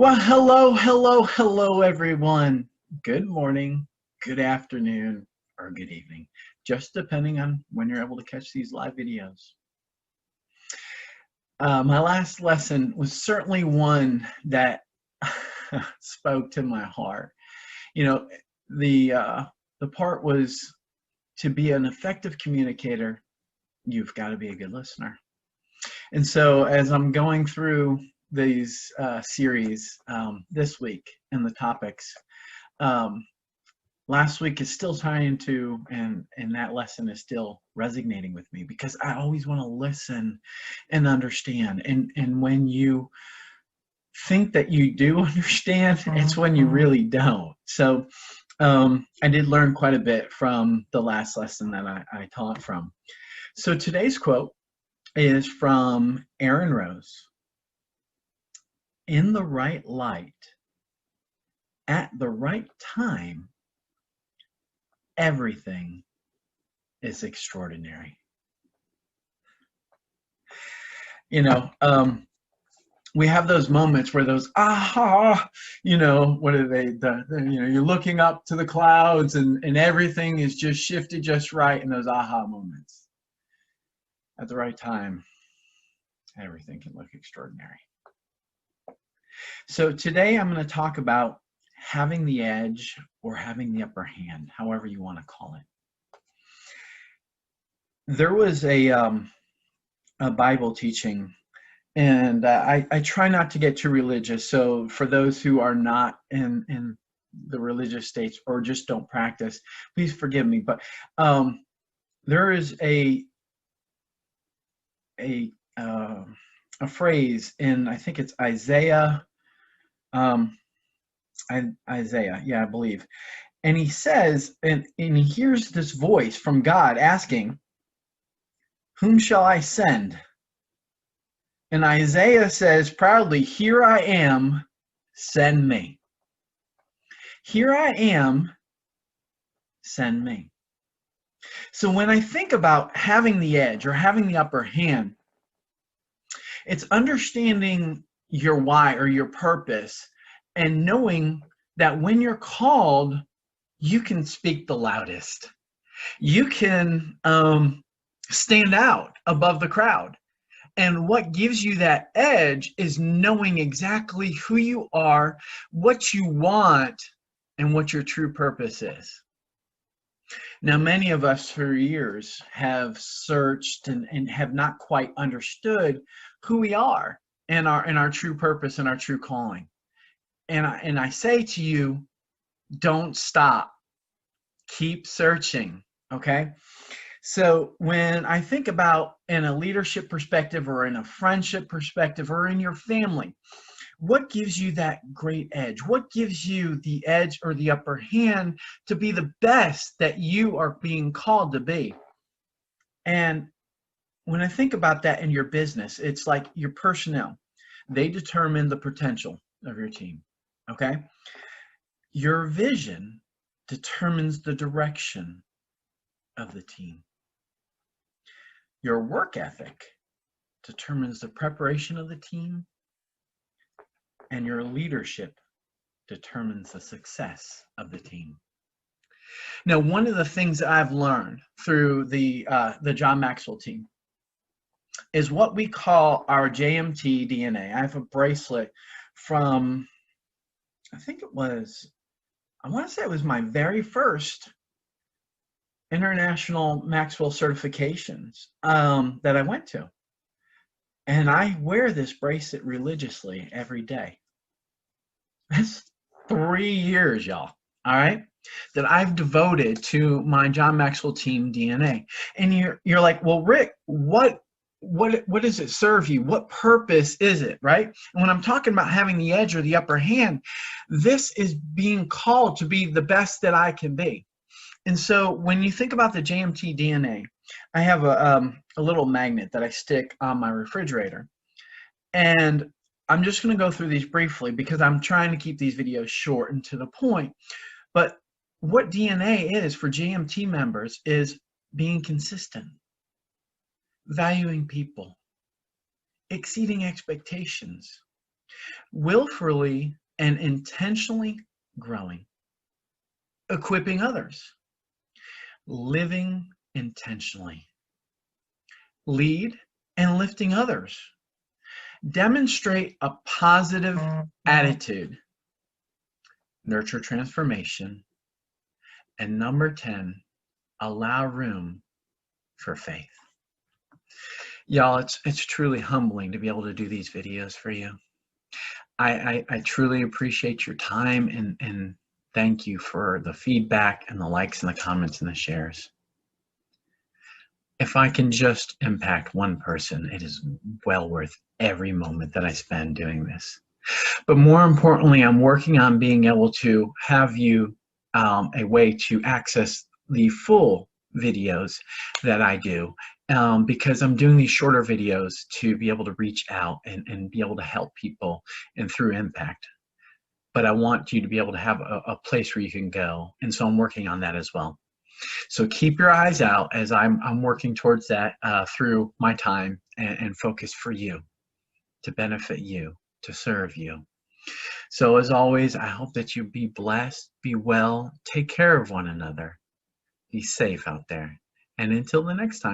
Well, hello, everyone. Good morning, good afternoon, or good evening, just depending on when you're able to catch these live videos. My last lesson was certainly one that spoke to my heart. You know, the part was to be an effective communicator, you've got to be a good listener. And so, as I'm going through these series this week and the topics, last week is still tying to, and that lesson is still resonating with me because I always want to listen and understand. And when you think that you do understand, it's when you really don't. So I did learn quite a bit from the last lesson that I taught from. So today's quote is from Aaron Rose. In the right light, at the right time, everything is extraordinary. We have those moments where those what are they? You're looking up to the clouds and everything is just shifted just right in those aha moments. At the right time, everything can look extraordinary. So today I'm going to talk about having the edge or having the upper hand, however you want to call it. There was a Bible teaching, and I try not to get too religious. So for those who are not in the religious states or just don't practice, please forgive me. But there is a phrase in, I think it's Isaiah. Isaiah, yeah, I believe. And he says, and he hears this voice from God asking, "Whom shall I send?" And Isaiah says proudly, "Here I am, send me." Here I am, send me. So when I think about having the edge or having the upper hand, it's understanding your why or your purpose and knowing that when you're called, you can speak the loudest. You can stand out above the crowd. And what gives you that edge is knowing exactly who you are, what you want, and what your true purpose is. Now, many of us for years have searched and have not quite understood who we are and our true purpose and our true calling. And I say to you, don't stop. Keep searching, okay? So when I think about in a leadership perspective or in a friendship perspective or in your family, what gives you that great edge? What gives you the edge or the upper hand to be the best that you are being called to be? And when I think about that in your business, it's like your personnel. They determine the potential of your team, okay? Your vision determines the direction of the team. Your work ethic determines the preparation of the team, and your leadership determines the success of the team. Now, one of the things that I've learned through the John Maxwell team is what we call our JMT DNA. I have a bracelet from, I want to say it was my very first international Maxwell certifications that I went to. And I wear this bracelet religiously every day. That's 3 years, y'all, all right, that I've devoted to my John Maxwell team DNA. And you're like, well, Rick, what does it serve you? What purpose is it, right? And when I'm talking about having the edge or the upper hand, this is being called to be the best that I can be. And so when you think about the JMT DNA, I have a little magnet that I stick on my refrigerator. And I'm just going to go through these briefly because I'm trying to keep these videos short and to the point. But what DNA is for JMT members is being consistent, valuing people, exceeding expectations, willfully and intentionally growing, equipping others, living intentionally, lead and lifting others, demonstrate a positive attitude, nurture transformation, and number 10, allow room for faith. Y'all, it's truly humbling to be able to do these videos for you. I truly appreciate your time and thank you for the feedback and the likes and the comments and the shares. If I can just impact one person, it is well worth every moment that I spend doing this. But more importantly, I'm working on being able to have you a way to access the full videos that I do, because I'm doing these shorter videos to be able to reach out and be able to help people and through impact. But I want you to be able to have a place where you can go. And so I'm working on that as well. So keep your eyes out as I'm working towards that through my time and focus for you, to benefit you, to serve you. So as always, I hope that you be blessed, be well, take care of one another, be safe out there. And until the next time.